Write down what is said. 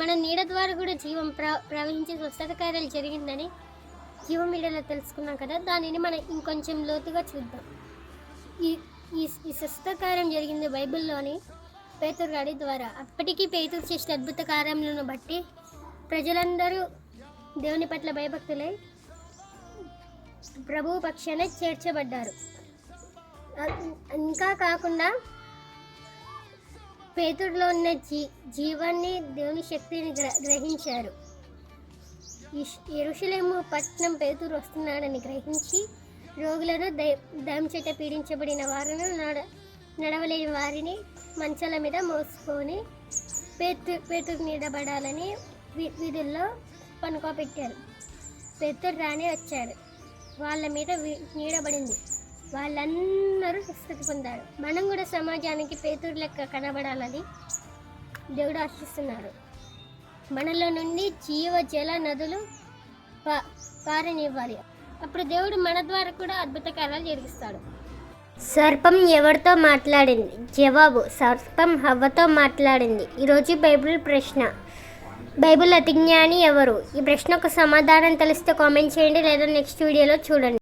మన నీడ ద్వారా కూడా జీవం ప్రవహించే స్వస్థత కార్యాలు జరిగిందని జీవం మీడియాలో తెలుసుకున్నాం కదా. దానిని మనం ఇంకొంచెం లోతుగా చూద్దాం. ఈ ఈ స్వస్థత కార్యం జరిగింది బైబిల్లోని పేతురు గారి ద్వారా. అప్పటికీ పేతురు చేసిన అద్భుత కార్యములను బట్టి ప్రజలందరూ దేవుని పట్ల భయభక్తులై ప్రభువు పక్షాన చేర్చబడ్డారు. ఇంకా కాకుండా పేతురులో ఉన్న జీవాన్ని, దేవుని శక్తిని గ్రహించారు. యెరూషలేము పట్టణం పేతురు వస్తున్నాడని గ్రహించి రోగులను, దయ్యం చేత పీడించబడిన వారిని, నడవలేని వారిని మంచాల మీద మోసుకొని పేతురు నిలబడాలని వీధుల్లో పనుకోబెట్టారు. పేతురు రానే వచ్చాడు. వాళ్ళ మీద నీడబడింది. వాళ్ళందరూ స్వస్థత పొందారు. మనం కూడా సమాజానికి పేతురు లెక్క కనబడాలని దేవుడు ఆశిస్తున్నాడు. మనలో నుండి జీవ జల నదులు పారనివ్వాలి. అప్పుడు దేవుడు మన ద్వారా కూడా అద్భుత కార్యాలు జరిగిస్తాడు. సర్పం ఎవరితో మాట్లాడింది? జవాబు: సర్పం హవ్వతో మాట్లాడింది. ఈరోజు బైబిల్ ప్రశ్న: బైబిల్ అతిజ్ఞాని ఎవరు? ఈ ప్రశ్నకు సమాధానం తెలిస్తే కామెంట్ చేయండి, లేదా నెక్స్ట్ వీడియోలో చూడండి.